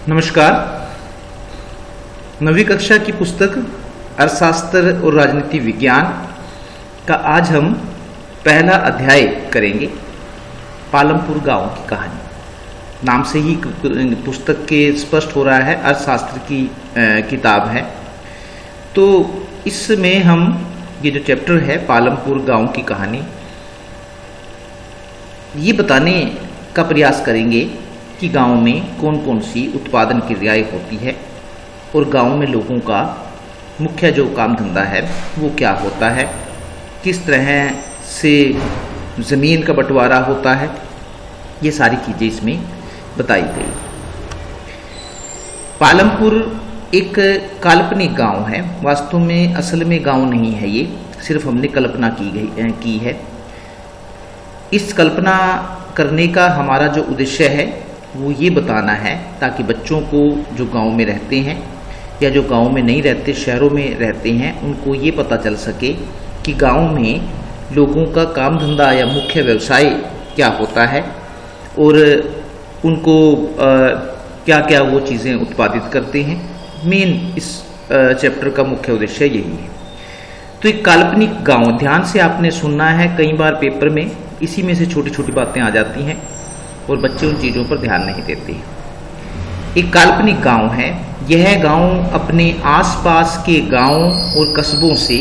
नमस्कार। 9वीं कक्षा की पुस्तक अर्थशास्त्र और राजनीति विज्ञान का आज हम पहला अध्याय करेंगे। पालमपुर गांव की कहानी नाम से ही पुस्तक के स्पष्ट हो रहा है अर्थशास्त्र की किताब है। तो इसमें हम ये जो चैप्टर है पालमपुर गांव की कहानी, ये बताने का प्रयास करेंगे कि गांव में कौन कौन सी उत्पादन क्रियाएं होती है और गांव में लोगों का मुख्य जो काम धंधा है वो क्या होता है, किस तरह से ज़मीन का बंटवारा होता है, ये सारी चीज़ें इसमें बताई गई। पालमपुर एक काल्पनिक गांव है, वास्तव में असल में गांव नहीं है, ये सिर्फ हमने कल्पना की है। इस कल्पना करने का हमारा जो उद्देश्य है वो ये बताना है ताकि बच्चों को जो गांव में रहते हैं या जो गांव में नहीं रहते शहरों में रहते हैं उनको ये पता चल सके कि गांव में लोगों का काम धंधा या मुख्य व्यवसाय क्या होता है और उनको क्या क्या वो चीज़ें उत्पादित करते हैं। मेन इस चैप्टर का मुख्य उद्देश्य यही है। तो एक काल्पनिक गांव, ध्यान से आपने सुनना है, कई बार पेपर में इसी में से छोटी छोटी बातें आ जाती हैं और बच्चे उन चीज़ों पर ध्यान नहीं देते। एक काल्पनिक गांव है। यह गांव अपने आसपास के गांवों और कस्बों से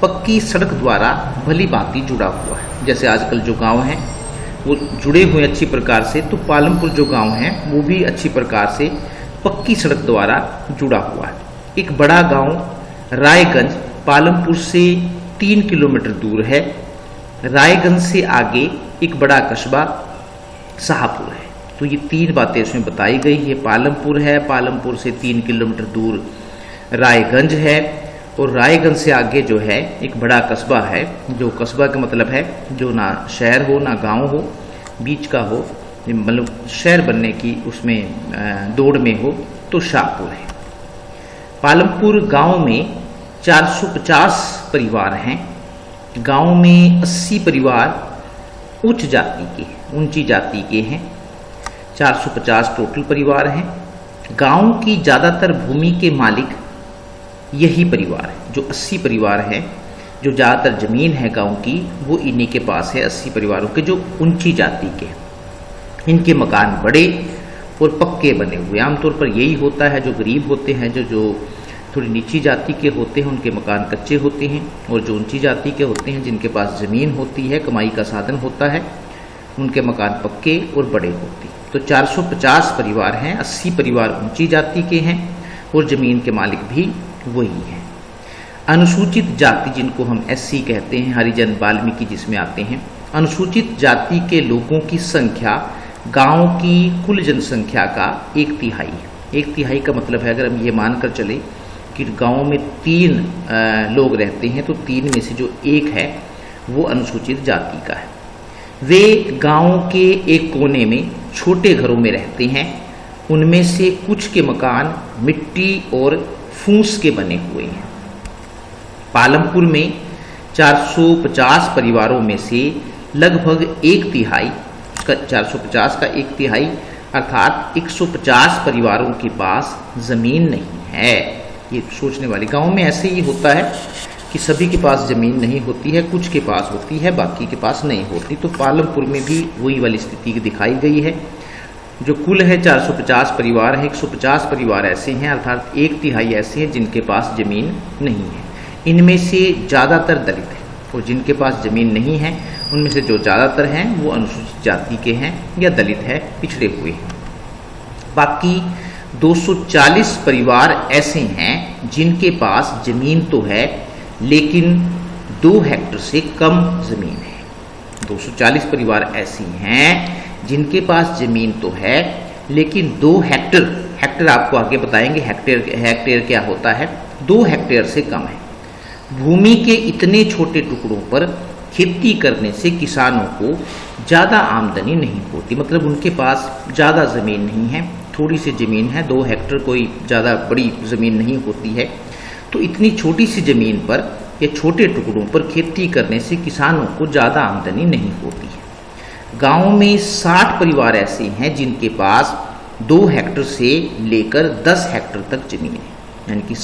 पक्की सड़क द्वारा भली भांति जुड़ा हुआ है। जैसे आजकल जो गांव हैं वो जुड़े हुए अच्छी प्रकार से, तो पालमपुर जो गांव है वो भी अच्छी प्रकार से पक्की सड़क द्वारा जुड़ा हुआ है। एक बड़ा गांव रायगंज पालमपुर से 3 किलोमीटर दूर है। रायगंज से आगे एक बड़ा कस्बा शाहपुर है। तो ये 3 बातें इसमें बताई गई है। पालमपुर है, पालमपुर से 3 किलोमीटर दूर रायगंज है और रायगंज से आगे जो है एक बड़ा कस्बा है, जो कस्बा का मतलब है जो ना शहर हो ना गांव हो, बीच का हो, मतलब शहर बनने की उसमें दौड़ में हो, तो शाहपुर है। पालमपुर गांव में 450 परिवार हैं। गांव में 80 परिवार उच्च जाति के, ऊंची जाति के हैं। 450 टोटल परिवार हैं। गांव की ज़्यादातर भूमि के मालिक यही परिवार है। जो 80 परिवार हैं, जो ज़्यादातर ज़मीन है गांव की, वो इन्हीं के पास है। 80 परिवारों के जो ऊंची जाति के, इनके मकान बड़े और पक्के बने हुए। आमतौर पर यही होता है। जो गरीब होते हैं, जो थोड़ी नीची जाति के होते हैं, उनके मकान कच्चे होते हैं, और जो ऊंची जाति के होते हैं, जिनके पास ज़मीन होती है, कमाई का साधन होता है, उनके मकान पक्के और बड़े होते हैं। तो 450 परिवार हैं। 80 परिवार ऊंची जाति के हैं और ज़मीन के मालिक भी वही हैं। अनुसूचित जाति, जिनको हम SC कहते हैं, हरिजन वाल्मीकि जिसमें आते हैं, अनुसूचित जाति के लोगों की संख्या गाँव की कुल जनसंख्या का 1/3 है। 1/3 का मतलब है, अगर हम ये मानकर चले कि गांव में 3 लोग रहते हैं, तो 3 में से जो 1 है वो अनुसूचित जाति का है। वे गांव के एक कोने में छोटे घरों में रहते हैं। उनमें से कुछ के मकान मिट्टी और फूस के बने हुए हैं। पालमपुर में 450 परिवारों में से लगभग 1/3, 450 का 1/3 अर्थात 150 परिवारों के पास ज़मीन नहीं है। ये सोचने वाली, गांव में ऐसे ही होता है कि सभी के पास ज़मीन नहीं होती है, कुछ के पास होती है, बाकी के पास नहीं होती। तो पालमपुर में भी वही वाली स्थिति दिखाई गई है। जो कुल है 450 परिवार हैं, 150 परिवार ऐसे हैं, अर्थात 1/3 ऐसे हैं जिनके पास ज़मीन नहीं है। इनमें से ज़्यादातर दलित हैं, और जिनके पास ज़मीन नहीं है उनमें से जो ज़्यादातर हैं वो अनुसूचित जाति के हैं या दलित है, पिछड़े हुए हैं। बाकी 240 परिवार ऐसे हैं जिनके पास ज़मीन तो है लेकिन 2 हेक्टेयर से कम ज़मीन है। 240 परिवार ऐसे हैं जिनके पास ज़मीन तो है लेकिन 2 हेक्टेयर आपको आगे बताएंगे हेक्टेयर क्या होता है, 2 हेक्टेयर से कम है। भूमि के इतने छोटे टुकड़ों पर खेती करने से किसानों को ज़्यादा आमदनी नहीं होती, मतलब उनके पास ज़्यादा ज़मीन नहीं है, थोड़ी सी ज़मीन है, 2 हेक्टेयर कोई ज़्यादा बड़ी ज़मीन नहीं होती है। तो इतनी छोटी सी ज़मीन पर या छोटे टुकड़ों पर खेती करने से किसानों को ज़्यादा आमदनी नहीं होती है। गांव में 60 परिवार ऐसे हैं जिनके पास 2 हेक्टर से लेकर 10 हेक्टर तक जमीन है। यानी कि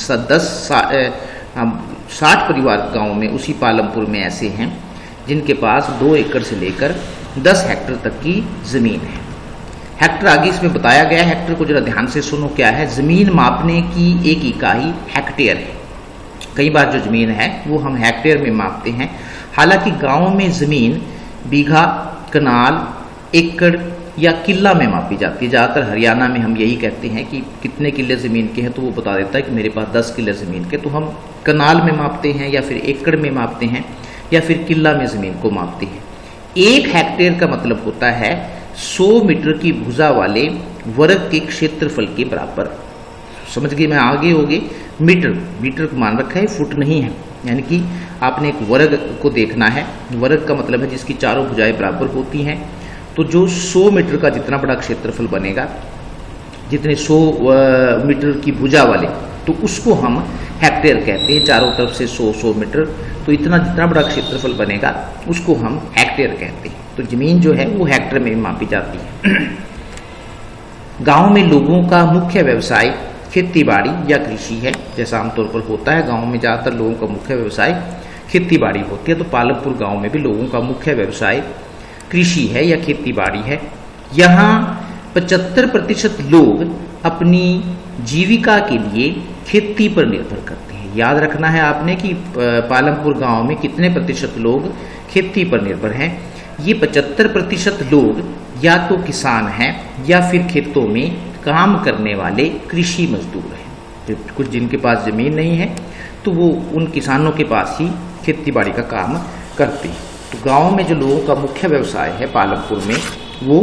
60 परिवार गांव में उसी पालमपुर में ऐसे हैं जिनके पास 2 एकड़ से लेकर 10 हेक्टर तक की ज़मीन है। हेक्टर आगे इसमें बताया गया है, हेक्टर को जरा ध्यान से सुनो क्या है। ज़मीन मापने की एक इकाई हेक्टेयर है। कई बार जो ज़मीन है वो हम हेक्टेयर में मापते हैं, हालांकि गांव में ज़मीन बीघा, कनाल, एकड़ या किला में मापी जाती है। ज़्यादातर हरियाणा में हम यही कहते हैं कि कितने किले ज़मीन के हैं, तो वो बता देता है कि मेरे पास 10 किले ज़मीन के, तो हम कनाल में मापते हैं या फिर एकड़ में मापते हैं या फिर किला में ज़मीन को मापते हैं। 1 हेक्टेयर का मतलब होता है 100 मीटर की भुजा वाले वर्ग के क्षेत्रफल के बराबर। समझ गए? मैं आगे हो गए। मीटर को मान रखा है, फुट नहीं है। यानी कि आपने एक वर्ग को देखना है। वर्ग का मतलब है जिसकी चारों भुजाएं बराबर होती हैं। तो जो 100 मीटर का जितना बड़ा क्षेत्रफल बनेगा, जितने 100 मीटर की भुजा वाले, तो उसको हम हेक्टेयर कहते हैं। चारों तरफ से 100 मीटर, तो इतना जितना बड़ा क्षेत्रफल बनेगा उसको हम हेक्टेयर कहते हैं। तो जमीन जो है वो हेक्टेयर में मापी जाती है। गांव में लोगों का मुख्य व्यवसाय खेती बाड़ी या कृषि है, जैसा आमतौर पर होता है। गांव में ज़्यादातर लोगों का मुख्य व्यवसाय खेती बाड़ी होती है। तो पालमपुर गांव में भी लोगों का मुख्य व्यवसाय कृषि है या खेती बाड़ी है। यहाँ 75% लोग अपनी जीविका के लिए खेती पर निर्भर करते हैं। याद रखना है आपने कि पालमपुर गांव में कितने प्रतिशत लोग खेती पर निर्भर हैं। ये 75% लोग या तो किसान हैं या फिर खेतों में काम करने वाले कृषि मजदूर हैं। कुछ जिनके पास ज़मीन नहीं है तो वो उन किसानों के पास ही खेती बाड़ी का काम करते हैं। तो गांव में जो लोगों का मुख्य व्यवसाय है पालमपुर में वो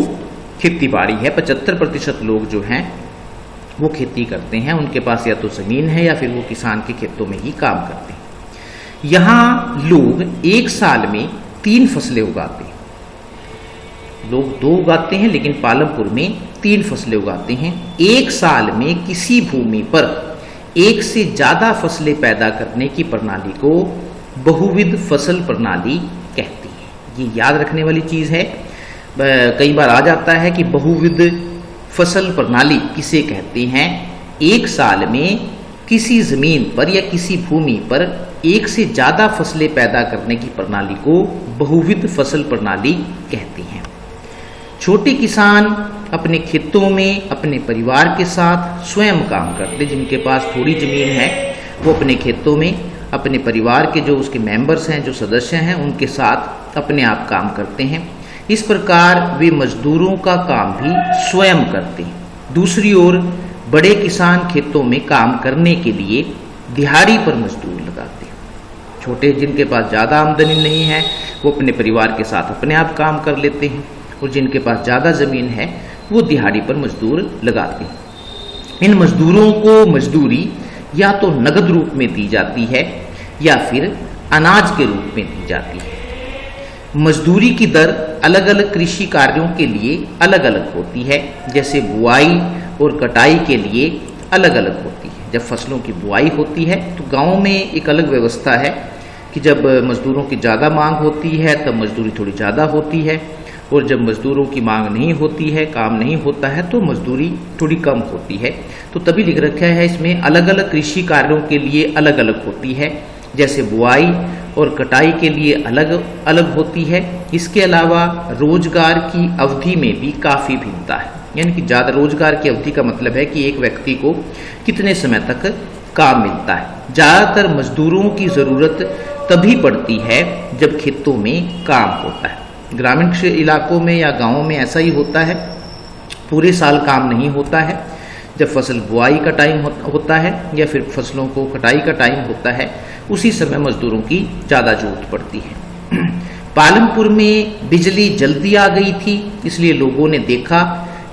खेती बाड़ी है। 75% लोग जो हैं वो खेती करते हैं। उनके पास या तो ज़मीन है या फिर वो किसान के खेतों में ही काम करते हैं। यहाँ लोग एक साल में 3 फसलें उगाते हैं। लोग 2 उगाते हैं, लेकिन पालमपुर में 3 फसलें उगाते हैं। एक साल में किसी भूमि पर एक से ज़्यादा फसलें पैदा करने की प्रणाली को बहुविध फसल प्रणाली कहती है। ये याद रखने वाली चीज़ है। कई बार आ जाता है कि बहुविध फसल प्रणाली किसे कहते हैं? एक साल में किसी ज़मीन पर या किसी भूमि पर एक से ज़्यादा फसलें पैदा करने की प्रणाली को बहुविध फसल प्रणाली कहते हैं। छोटे किसान अपने खेतों में अपने परिवार के साथ स्वयं काम करते। जिनके पास थोड़ी ज़मीन है वो अपने खेतों में अपने परिवार के जो उसके मेंबर्स हैं, जो सदस्य हैं, उनके साथ अपने आप काम करते हैं। इस प्रकार वे मजदूरों का काम भी स्वयं करते हैं। दूसरी ओर बड़े किसान खेतों में काम करने के लिए दिहाड़ी पर मजदूर लगाते हैं। छोटे जिनके पास ज़्यादा आमदनी नहीं है वो अपने परिवार के साथ अपने आप काम कर लेते हैं, और जिनके पास ज़्यादा ज़मीन है वो दिहाड़ी पर मजदूर लगाते हैं। इन मजदूरों को मजदूरी या तो नगद रूप में दी जाती है या फिर अनाज के रूप में दी जाती है। मजदूरी की दर अलग अलग कृषि कार्यों के लिए अलग अलग होती है। जैसे बुआई और कटाई के लिए अलग अलग होती है। जब फसलों की बुआई होती है तो गाँव में एक अलग व्यवस्था है कि जब मजदूरों की ज़्यादा मांग होती है तब मजदूरी थोड़ी ज़्यादा होती है, और जब मजदूरों की मांग नहीं होती है, काम नहीं होता है, तो मजदूरी थोड़ी कम होती है। तो तभी लिख रखा है इसमें अलग अलग कृषि कार्यों के लिए अलग अलग होती है। जैसे बुआई और कटाई के लिए अलग अलग होती है। इसके अलावा रोजगार की अवधि में भी काफ़ी भिन्नता है। यानी कि ज़्यादा रोजगार की अवधि का मतलब है कि एक व्यक्ति को कितने समय तक काम मिलता है। ज़्यादातर मजदूरों की ज़रूरत तभी पड़ती है जब खेतों में काम होता है। ग्रामीण इलाकों में या गाँवों में ऐसा ही होता है, पूरे साल काम नहीं होता है। जब फसल बुआई का टाइम होता है या फिर फसलों को कटाई का टाइम होता है, उसी समय मजदूरों की ज़्यादा जरूरत पड़ती है। पालमपुर में बिजली जल्दी आ गई थी, इसलिए लोगों ने देखा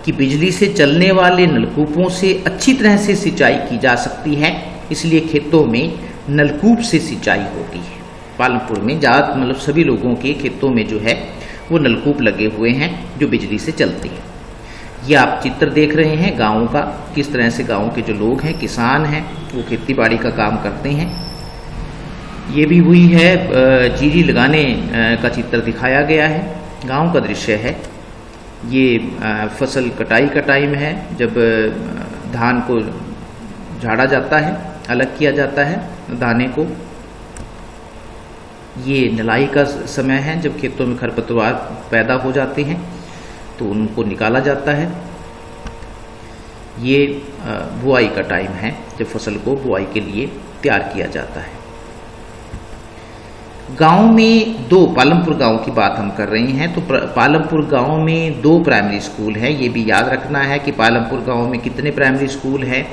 कि बिजली से चलने वाले नलकूपों से अच्छी तरह से सिंचाई की जा सकती है, इसलिए खेतों में नलकूप से सिंचाई होती है। पालमपुर में ज़्यादा मतलब सभी लोगों के खेतों में जो है वो नलकूप लगे हुए हैं जो बिजली से चलते हैं। ये आप चित्र देख रहे हैं गाँव का, किस तरह से गाँव के जो लोग हैं, किसान हैं, वो खेती बाड़ी का काम करते हैं। ये भी हुई है जीरी लगाने का चित्र दिखाया गया है, गांव का दृश्य है। ये फसल कटाई का टाइम है, जब धान को झाड़ा जाता है, अलग किया जाता है दाने को। ये निराई का समय है, जब खेतों में खरपतवार पैदा हो जाते हैं तो उनको निकाला जाता है। ये बुआई का टाइम है, जब फसल को बुआई के लिए तैयार किया जाता है। गांव में दो, पालमपुर गांव की बात हम कर रहे हैं, तो पालमपुर गांव में 2 प्राइमरी स्कूल है। ये भी याद रखना है कि पालमपुर गांव में कितने प्राइमरी स्कूल हैं।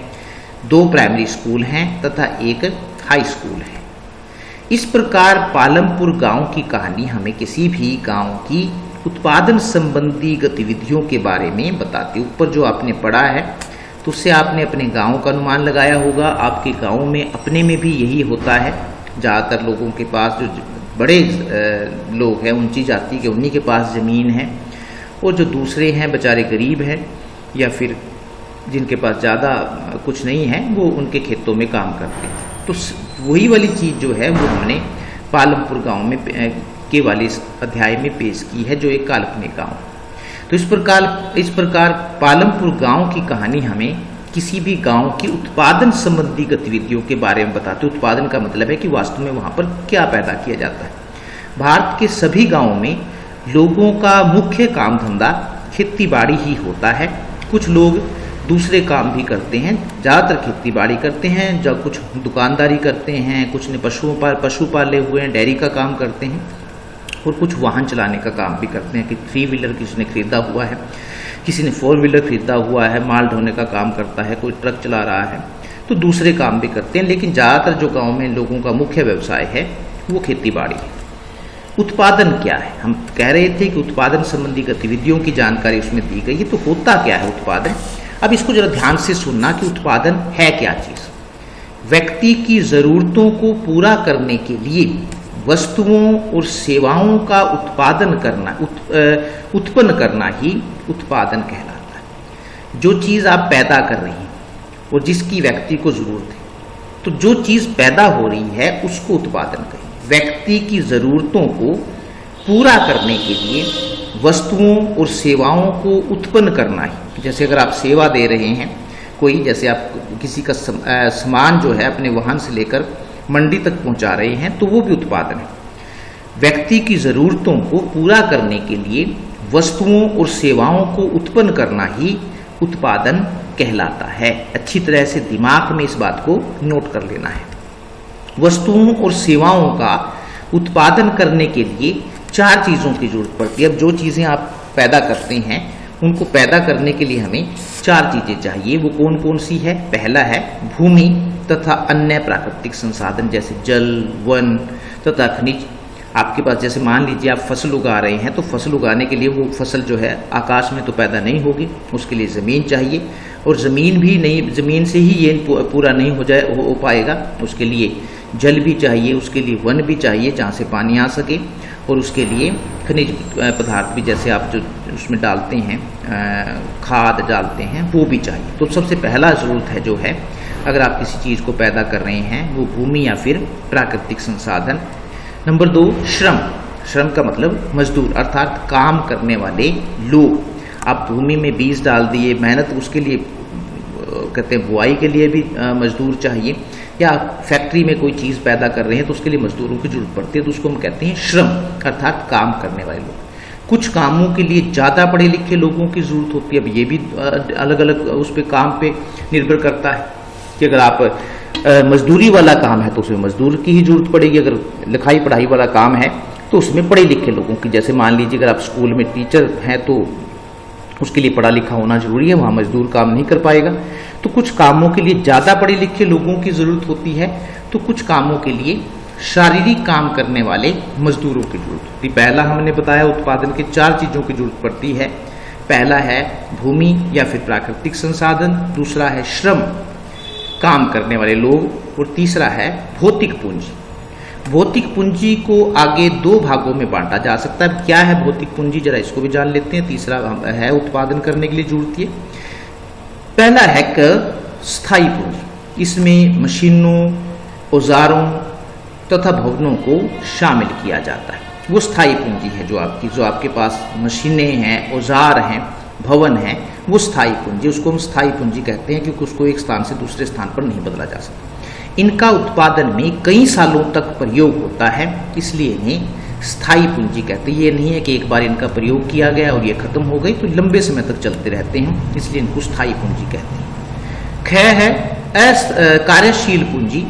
2 प्राइमरी स्कूल हैं तथा एक हाई स्कूल है। इस प्रकार पालमपुर गांव की कहानी हमें किसी भी गांव की उत्पादन संबंधी गतिविधियों के बारे में बताती है। ऊपर जो आपने पढ़ा है तो उससे आपने अपने गांव का अनुमान लगाया होगा। आपके गांव में अपने में भी यही होता है। ज़्यादातर लोगों के पास, जो बड़े लोग हैं, ऊंची जाति के, उन्हीं के पास ज़मीन है, और जो दूसरे हैं बेचारे गरीब हैं या फिर जिनके पास ज़्यादा कुछ नहीं है, वो उनके खेतों में काम करते हैं। तो वही वाली चीज़ जो है वो हमने पालमपुर गांव में के वाले इस अध्याय में पेश की है, जो एक काल्पनिक गांव। तो इस प्रकार पालमपुर गांव की कहानी हमें किसी भी गांव की उत्पादन संबंधी गतिविधियों के बारे में बताते। उत्पादन का मतलब है कि वास्तव में वहां पर क्या पैदा किया जाता है। भारत के सभी गांवों में लोगों का मुख्य काम धंधा खेती बाड़ी ही होता है। कुछ लोग दूसरे काम भी करते हैं, ज़्यादातर खेती बाड़ी करते हैं, जब कुछ दुकानदारी करते हैं, कुछ ने पशु पाले हुए हैं, डेयरी का काम करते हैं, और कुछ वाहन चलाने का काम भी करते हैं कि 3 व्हीलर किसी ने खरीदा हुआ है, किसी ने 4 व्हीलर खरीदा हुआ है, माल ढोने का काम करता है, कोई ट्रक चला रहा है, तो दूसरे काम भी करते हैं। लेकिन ज़्यादातर जो गांव में लोगों का मुख्य व्यवसाय है वो खेती बाड़ी है। उत्पादन क्या है? हम कह रहे थे कि उत्पादन संबंधी गतिविधियों की जानकारी उसमें दी गई है। तो होता क्या है उत्पादन? अब इसको जरा ध्यान से सुनना कि उत्पादन है क्या चीज़। व्यक्ति की ज़रूरतों को पूरा करने के लिए वस्तुओं और सेवाओं का उत्पादन करना, उत्पन्न करना ही उत्पादन कहलाता है। जो चीज़ आप पैदा कर रही हैं और जिसकी व्यक्ति को ज़रूरत है, तो जो चीज़ पैदा हो रही है उसको उत्पादन कहें। व्यक्ति की ज़रूरतों को पूरा करने के लिए वस्तुओं और सेवाओं को उत्पन्न करना ही। जैसे अगर आप सेवा दे रहे हैं कोई, जैसे आप किसी का सामान जो है अपने वाहन से लेकर मंडी तक पहुंचा रहे हैं, तो वो भी उत्पादन है। व्यक्ति की ज़रूरतों को पूरा करने के लिए वस्तुओं और सेवाओं को उत्पन्न करना ही उत्पादन कहलाता है। अच्छी तरह से दिमाग में इस बात को नोट कर लेना है। वस्तुओं और सेवाओं का उत्पादन करने के लिए 4 चीज़ों की जरूरत पड़ती है। अब जो चीज़ें आप पैदा करते हैं उनको पैदा करने के लिए हमें 4 चीज़ें चाहिए। वो कौन कौन सी है? पहला है भूमि तथा अन्य प्राकृतिक संसाधन, जैसे जल, वन तथा खनिज। आपके पास जैसे मान लीजिए आप फसल उगा रहे हैं, तो फसल उगाने के लिए वो फसल जो है आकाश में तो पैदा नहीं होगी, उसके लिए ज़मीन चाहिए, और ज़मीन भी नहीं, ज़मीन से ही ये पूरा नहीं हो पाएगा। उसके लिए जल भी चाहिए, उसके लिए वन भी चाहिए जहाँ से पानी आ सके, और उसके लिए खनिज पदार्थ भी, जैसे आप जो उसमें डालते हैं खाद डालते हैं, वो भी चाहिए। तो सबसे पहला ज़रूरत है जो है, अगर आप किसी चीज़ को पैदा कर रहे हैं, वो भूमि या फिर प्राकृतिक संसाधन। नंबर 2 श्रम। श्रम का मतलब मजदूर, अर्थात काम करने वाले लोग। आप भूमि में बीज डाल दिए, मेहनत उसके लिए कहते हैं, बुआई के लिए भी मजदूर चाहिए, या फैक्ट्री में कोई चीज़ पैदा कर रहे हैं तो उसके लिए मजदूरों की जरूरत पड़ती है, तो उसको हम कहते हैं श्रम, अर्थात काम करने वाले लोग। कुछ कामों के लिए ज़्यादा पढ़े लिखे लोगों की ज़रूरत होती है। अब ये भी अलग अलग उस पर काम पे निर्भर करता है कि अगर आप मजदूरी वाला काम है तो उसमें मजदूर की ही जरूरत पड़ेगी। अगर लिखाई पढ़ाई वाला काम है तो उसमें पढ़े लिखे लोगों की, जैसे मान लीजिए अगर आप स्कूल में टीचर हैं तो उसके लिए पढ़ा लिखा होना जरूरी है, वहाँ मजदूर काम नहीं कर पाएगा। तो कुछ कामों के लिए ज़्यादा पढ़े लिखे लोगों की ज़रूरत होती है, तो कुछ कामों के लिए शारीरिक काम करने वाले मजदूरों की जरूरत होती है। पहला हमने बताया उत्पादन के 4 चीज़ों की जरूरत पड़ती है। पहला है भूमि या फिर प्राकृतिक संसाधन, दूसरा है श्रम, काम करने वाले लोग, और तीसरा है भौतिक पूंजी। भौतिक पूंजी को आगे 2 भागों में बांटा जा सकता है। क्या है भौतिक पूंजी, जरा इसको भी जान लेते हैं। तीसरा है उत्पादन करने के लिए जरूरत है। पहला है स्थायी पूंजी। इसमें मशीनों, औजारों तथा भवनों को शामिल किया जाता है। वो स्थायी पूंजी है। जो आपके पास मशीनें हैं, औजार हैं, भवन हैं, वो स्थायी पूंजी, उसको हम स्थायी पूंजी कहते हैं, क्योंकि उसको एक स्थान से दूसरे स्थान पर नहीं बदला जा सकता। इनका उत्पादन में कई सालों तक प्रयोग होता है, इसलिए इन्हें स्थायी पूंजी कहते हैं। ये नहीं है कि एक बार इनका प्रयोग किया गया और ये खत्म हो गई, तो लंबे समय तक चलते रहते हैं, इसलिए इनको स्थायी पूंजी कहते हैं। ख है कार्यशील पूंजी।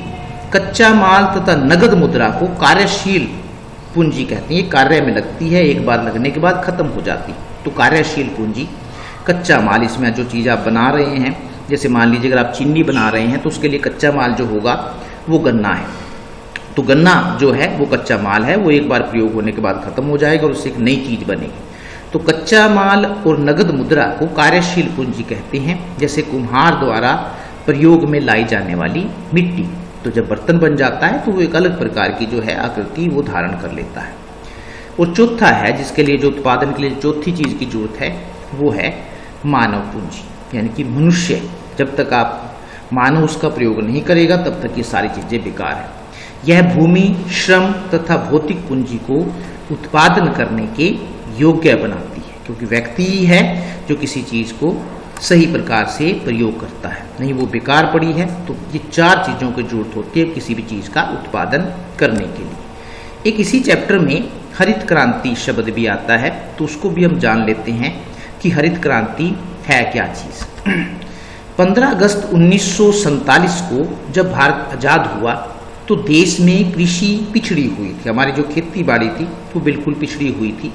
कच्चा माल तथा नगद मुद्रा को कार्यशील पूंजी कहते हैं। ये कार्य में लगती है, एक बार लगने के बाद खत्म हो जाती, तो कार्यशील पूंजी। कच्चा माल, इसमें जो चीज़ आप बना रहे हैं, जैसे मान लीजिए अगर आप चीनी बना रहे हैं तो उसके लिए कच्चा माल जो होगा वो गन्ना है, तो गन्ना जो है वो कच्चा माल है, वो एक बार प्रयोग होने के बाद खत्म हो जाएगा और उससे एक नई चीज बनेगी। तो कच्चा माल और नगद मुद्रा को कार्यशील पूंजी कहते हैं। जैसे कुम्हार द्वारा प्रयोग में लाई जाने वाली मिट्टी, तो जब बर्तन बन जाता है तो वो एक अलग प्रकार की जो है आकृति वो धारण कर लेता है। और चौथा है, जिसके लिए जो उत्पादन के लिए चौथी चीज की जरूरत है, वो है मानव पूंजी, यानी कि मनुष्य। जब तक आप मानव उसका प्रयोग नहीं करेगा तब तक ये सारी चीजें बेकार है। यह भूमि, श्रम तथा भौतिक पूंजी को उत्पादन करने के योग्य बनाती है, क्योंकि व्यक्ति ही है जो किसी चीज को सही प्रकार से प्रयोग करता है, नहीं वो बेकार पड़ी है। तो ये चार चीजों की जरूरत होती है किसी भी चीज का उत्पादन करने के लिए। एक इसी चैप्टर में हरित क्रांति शब्द भी आता है, तो उसको भी हम जान लेते हैं कि हरित क्रांति है क्या चीज। 15 अगस्त 1947 को जब भारत आजाद हुआ तो देश में कृषि पिछड़ी हुई थी। हमारी जो खेती बाड़ी थी वो बिल्कुल पिछड़ी हुई थी।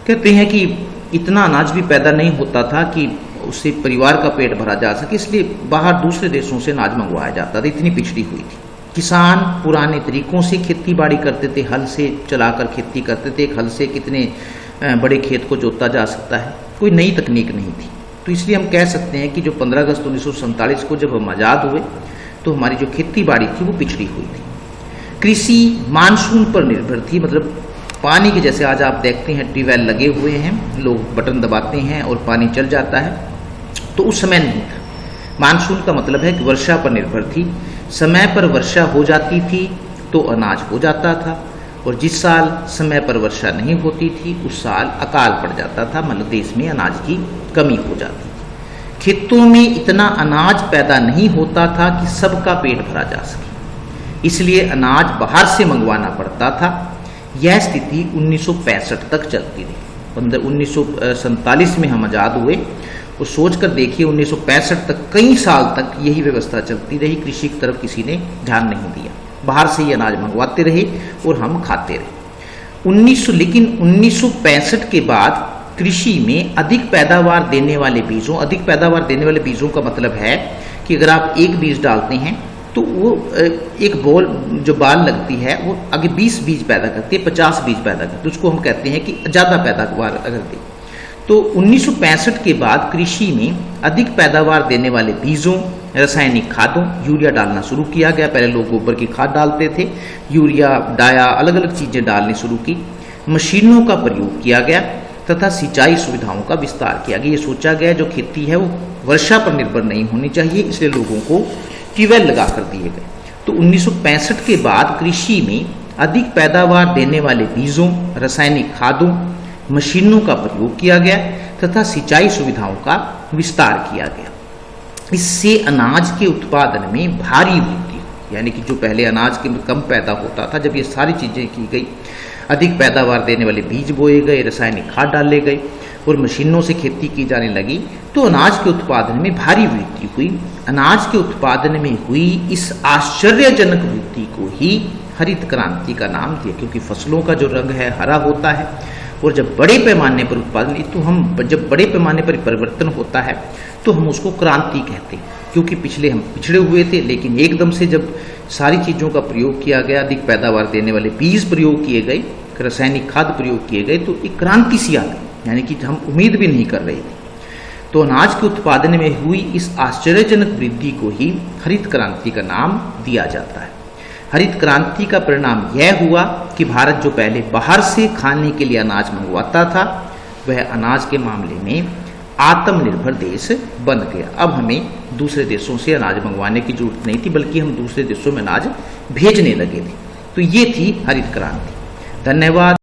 कहते हैं कि इतना अनाज भी पैदा नहीं होता था कि उससे परिवार का पेट भरा जा सके, इसलिए बाहर दूसरे देशों से अनाज मंगवाया जाता था, इतनी पिछड़ी हुई थी। किसान पुराने तरीकों से खेती बाड़ी करते थे, हल से चलाकर खेती करते थे। एक हल से कितने बड़े खेत को जोता जा सकता है, कोई नई तकनीक नहीं थी। तो इसलिए हम कह सकते हैं कि जो 15 अगस्त 1947 को जब हम आज़ाद हुए तो हमारी जो खेती बाड़ी थी वो पिछड़ी हुई थी। कृषि मानसून पर निर्भर थी, मतलब पानी के, जैसे आज आप देखते हैं ट्यूबवेल लगे हुए हैं, लोग बटन दबाते हैं और पानी चल जाता है, तो उस समय नहीं था। मानसून का मतलब है कि वर्षा पर निर्भर थी। समय पर वर्षा हो जाती थी तो अनाज हो जाता था, और जिस साल समय पर वर्षा नहीं होती थी उस साल अकाल पड़ जाता था, मतलब देश में अनाज की कमी हो जाती थी। खेतों में इतना अनाज पैदा नहीं होता था कि सबका पेट भरा जा सके, इसलिए अनाज बाहर से मंगवाना पड़ता था। यह स्थिति 1965 तक चलती रही। 1947 में हम आज़ाद हुए, और सोच कर देखिए 1965 तक, कई साल तक यही व्यवस्था चलती रही। कृषि की तरफ किसी ने ध्यान नहीं दिया, बाहर से ही अनाज मंगवाते रहे और हम खाते रहे। लेकिन 1965 के बाद कृषि में अधिक पैदावार देने वाले बीजों, अधिक पैदावार देने वाले बीजों का मतलब है कि अगर आप एक बीज डालते हैं तो वो एक बॉल जो बाल लगती है वो आगे 20 बीज पैदा करती है, 50 बीज पैदा करती है, उसको हम कहते हैं कि ज़्यादा पैदावार अगर दे। तो 1965 के बाद कृषि में अधिक पैदावार देने वाले बीजों, रासायनिक खादों, यूरिया डालना शुरू किया गया। पहले लोग गोबर की खाद डालते थे, यूरिया, डाया, अलग अलग चीज़ें डालनी शुरू की। मशीनों का प्रयोग किया गया तथा सिंचाई सुविधाओं का विस्तार किया गया। ये सोचा गया जो खेती है वो वर्षा पर निर्भर नहीं होनी चाहिए, इसलिए लोगों को ट्यूबवेल लगा कर दिए गए। तो 1965 के बाद कृषि में अधिक पैदावार देने वाले बीजों, रासायनिक खादों, मशीनों का प्रयोग किया गया तथा सिंचाई सुविधाओं का विस्तार किया गया। इससे अनाज के उत्पादन में भारी वृद्धि, यानी कि जो पहले अनाज के कम पैदा होता था, जब ये सारी चीज़ें की गई, अधिक पैदावार देने वाले बीज बोए गए, रासायनिक खाद डाले गए और मशीनों से खेती की जाने लगी, तो अनाज के उत्पादन में भारी वृद्धि हुई। अनाज के उत्पादन में हुई इस आश्चर्यजनक वृद्धि को ही हरित क्रांति का नाम दिया, क्योंकि फसलों का जो रंग है हरा होता है, और जब बड़े पैमाने पर उत्पादन, तो हम जब बड़े पैमाने पर परिवर्तन होता है तो हम उसको क्रांति कहते हैं। क्योंकि पिछले हम पिछड़े हुए थे, लेकिन एकदम से जब सारी चीज़ों का प्रयोग किया गया, अधिक पैदावार देने वाले बीज प्रयोग किए गए, रासायनिक खाद प्रयोग किए गए, तो एक क्रांति सी आ गई, यानी कि हम उम्मीद भी नहीं कर रहे थे। तो अनाज के उत्पादन में हुई इस आश्चर्यजनक वृद्धि को ही हरित क्रांति का नाम दिया जाता है। हरित क्रांति का परिणाम यह हुआ कि भारत जो पहले बाहर से खाने के लिए अनाज मंगवाता था, वह अनाज के मामले में आत्मनिर्भर देश बन गया। अब हमें दूसरे देशों से अनाज मंगवाने की जरूरत नहीं थी, बल्कि हम दूसरे देशों में अनाज भेजने लगे थे। तो ये थी हरित क्रांति। धन्यवाद।